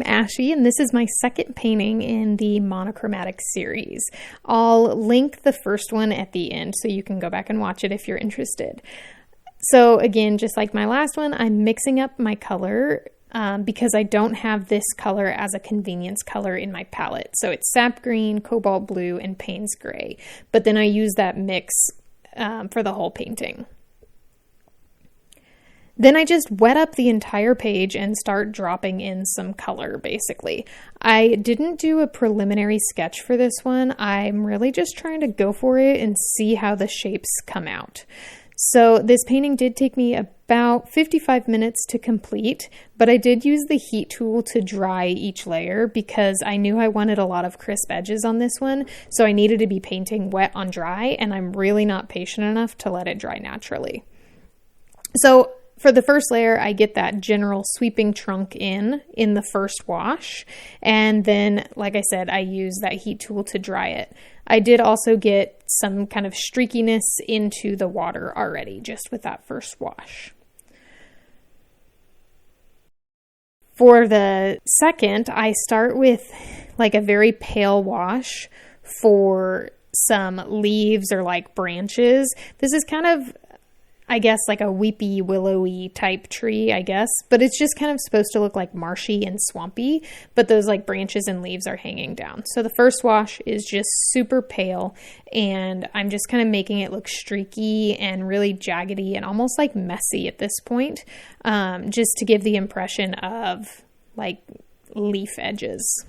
I'm Ashy, and this is my second painting in the monochromatic series. I'll link the first one at the end so you can go back and watch it if you're interested. So again, just like my last one, I'm mixing up my color because I don't have this color as a convenience color in my palette. So it's sap green, cobalt blue, and Payne's gray. But then I use that mix for the whole painting. Then I just wet up the entire page and start dropping in some color, basically. I didn't do a preliminary sketch for this one. I'm really just trying to go for it and see how the shapes come out. So this painting did take me about 55 minutes to complete, but I did use the heat tool to dry each layer because I knew I wanted a lot of crisp edges on this one, so I needed to be painting wet on dry, and I'm really not patient enough to let it dry naturally. So for the first layer, I get that general sweeping trunk in the first wash. And then, like I said, I use that heat tool to dry it. I did also get some kind of streakiness into the water already, just with that first wash. For the second, I start with like a very pale wash for some leaves or like branches. This is kind of, I guess, like a weepy, willowy type tree, I guess, but it's just kind of supposed to look like marshy and swampy, but those like branches and leaves are hanging down. So the first wash is just super pale, and I'm just kind of making it look streaky and really jaggedy and almost like messy at this point, just to give the impression of like leaf edges.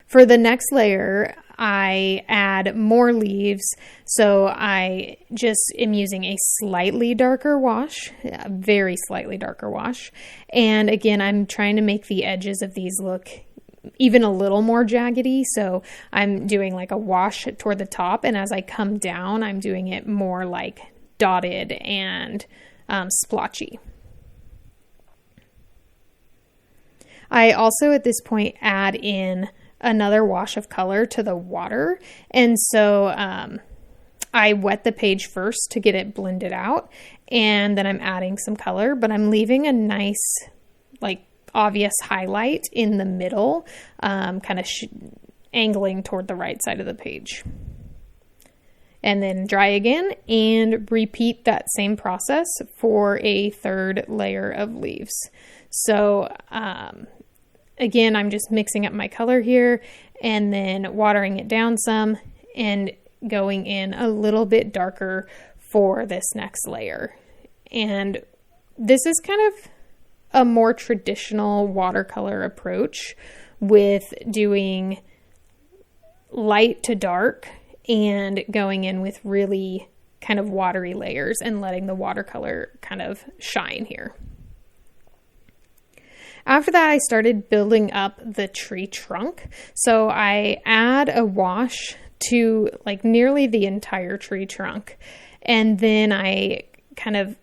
For the next layer, I add more leaves, so I just am using a slightly darker wash, a very slightly darker wash. And again, I'm trying to make the edges of these look even a little more jaggedy, so I'm doing like a wash toward the top, and as I come down, I'm doing it more like dotted and splotchy. I also at this point add in another wash of color to the water, and so I wet the page first to get it blended out, and then I'm adding some color, but I'm leaving a nice like obvious highlight in the middle, kind of angling toward the right side of the page. And then dry again and repeat that same process for a third layer of leaves. So again, I'm just mixing up my color here and then watering it down some and going in a little bit darker for this next layer. And this is kind of a more traditional watercolor approach with doing light to dark and going in with really kind of watery layers and letting the watercolor kind of shine here. After that, I started building up the tree trunk. So I add a wash to like nearly the entire tree trunk. And then I kind of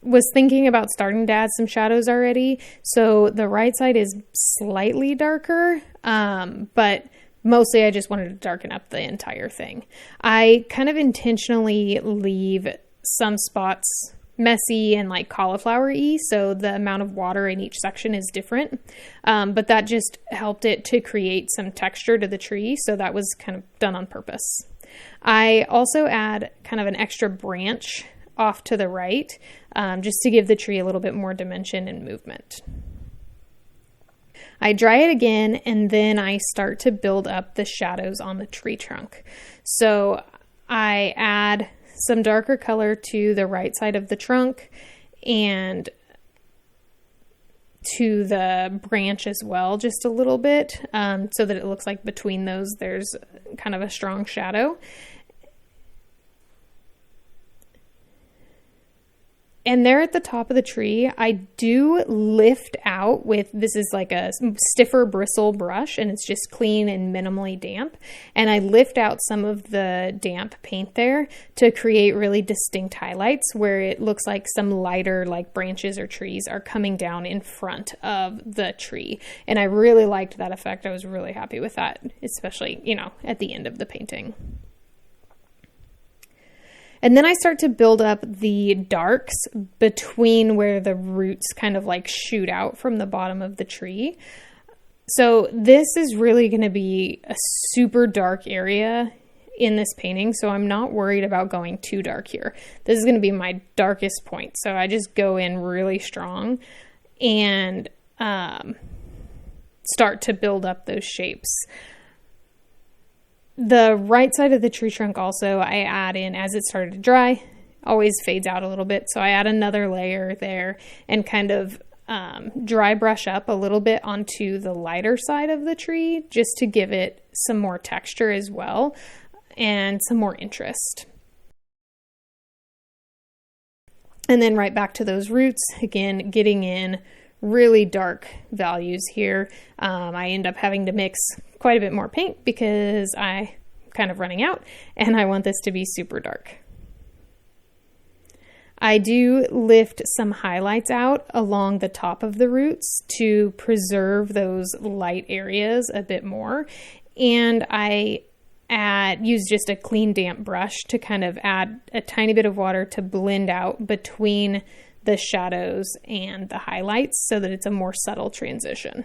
was thinking about starting to add some shadows already. So the right side is slightly darker, but mostly I just wanted to darken up the entire thing. I kind of intentionally leave some spots messy and like cauliflower-y, so the amount of water in each section is different, but that just helped it to create some texture to the tree, so that was kind of done on purpose. I also add kind of an extra branch off to the right, just to give the tree a little bit more dimension and movement. I dry it again, and then I start to build up the shadows on the tree trunk. So I add some darker color to the right side of the trunk and to the branch as well, just a little bit, so that it looks like between those there's kind of a strong shadow. And there at the top of the tree, I do lift out with, this is like a stiffer bristle brush, and it's just clean and minimally damp. And I lift out some of the damp paint there to create really distinct highlights where it looks like some lighter like branches or trees are coming down in front of the tree. And I really liked that effect. I was really happy with that, especially, at the end of the painting. And then I start to build up the darks between where the roots kind of like shoot out from the bottom of the tree. So this is really going to be a super dark area in this painting, so I'm not worried about going too dark here. This is going to be my darkest point, so I just go in really strong and start to build up those shapes. The right side of the tree trunk also I add in as it started to dry, always fades out a little bit, so I add another layer there and kind of dry brush up a little bit onto the lighter side of the tree just to give it some more texture as well and some more interest. And then right back to those roots, again, getting in really dark values here. I end up having to mix quite a bit more paint because I'm kind of running out and I want this to be super dark. I do lift some highlights out along the top of the roots to preserve those light areas a bit more. And I use just a clean damp brush to kind of add a tiny bit of water to blend out between the shadows and the highlights so that it's a more subtle transition.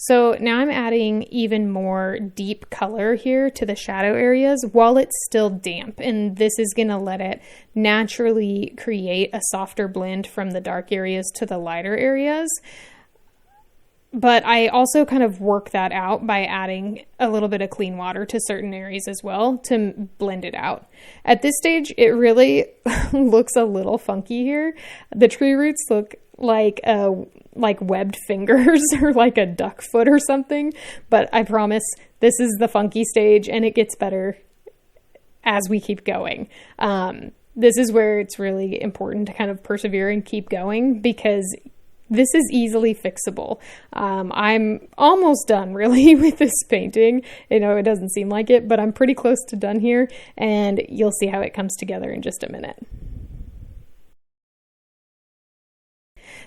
So now I'm adding even more deep color here to the shadow areas while it's still damp, and this is going to let it naturally create a softer blend from the dark areas to the lighter areas. But I also kind of work that out by adding a little bit of clean water to certain areas as well to blend it out. At this stage, it really looks a little funky here. The tree roots look like webbed fingers or like a duck foot or something, but I promise this is the funky stage and it gets better as we keep going. This is where it's really important to kind of persevere and keep going because this is easily fixable. I'm almost done really with this painting. You know, it doesn't seem like it, but I'm pretty close to done here and you'll see how it comes together in just a minute.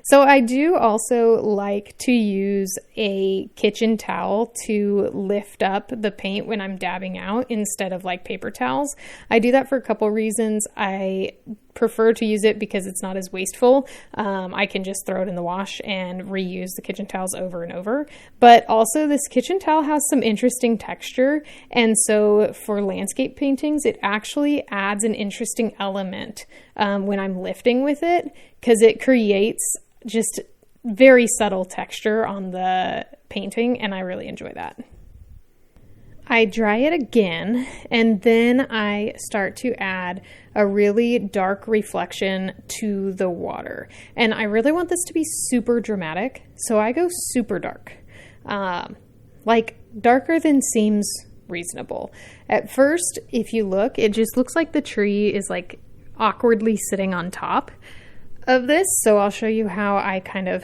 So I do also like to use a kitchen towel to lift up the paint when I'm dabbing out instead of like paper towels. I do that for a couple reasons. I prefer to use it because it's not as wasteful. I can just throw it in the wash and reuse the kitchen towels over and over. But also this kitchen towel has some interesting texture. And so for landscape paintings, it actually adds an interesting element when I'm lifting with it because it creates just very subtle texture on the painting, and I really enjoy that. I dry it again, and then I start to add a really dark reflection to the water. And I really want this to be super dramatic, so I go super dark. Like darker than seems reasonable. At first, if you look, it just looks like the tree is like awkwardly sitting on top of this, so I'll show you how I kind of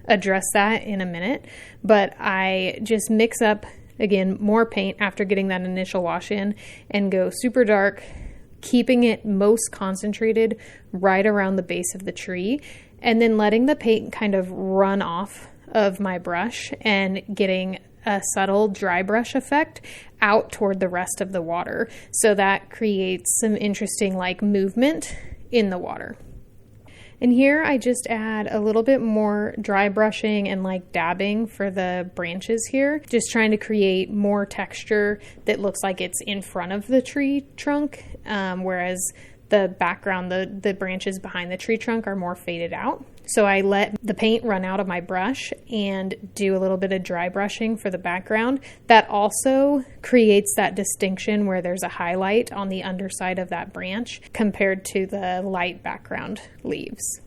address that in a minute, but I just mix up again more paint after getting that initial wash in and go super dark, keeping it most concentrated right around the base of the tree, and then letting the paint kind of run off of my brush and getting a subtle dry brush effect out toward the rest of the water. So that creates some interesting like movement in the water. And here I just add a little bit more dry brushing and like dabbing for the branches here, just trying to create more texture that looks like it's in front of the tree trunk, whereas the background, the branches behind the tree trunk are more faded out. So I let the paint run out of my brush and do a little bit of dry brushing for the background. That also creates that distinction where there's a highlight on the underside of that branch compared to the light background leaves.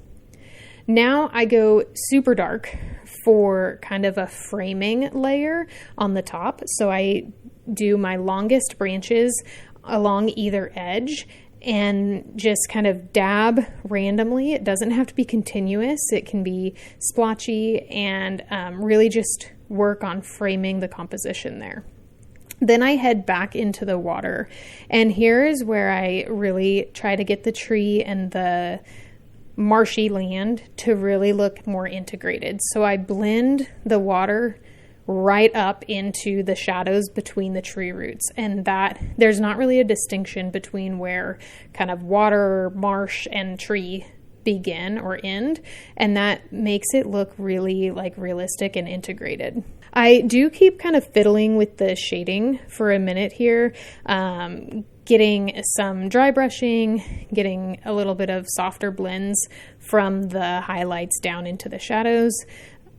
Now I go super dark for kind of a framing layer on the top. So I do my longest branches along either edge and just kind of dab randomly. It doesn't have to be continuous. It can be splotchy and really just work on framing the composition there. Then I head back into the water, and here is where I really try to get the tree and the marshy land to really look more integrated. So I blend the water right up into the shadows between the tree roots, and that there's not really a distinction between where kind of water, marsh, and tree begin or end, and that makes it look really like realistic and integrated. I do keep kind of fiddling with the shading for a minute here, getting some dry brushing, getting a little bit of softer blends from the highlights down into the shadows.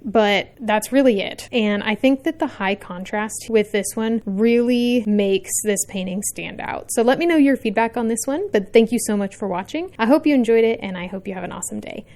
But that's really it. And I think that the high contrast with this one really makes this painting stand out. So let me know your feedback on this one, but thank you so much for watching. I hope you enjoyed it, and I hope you have an awesome day.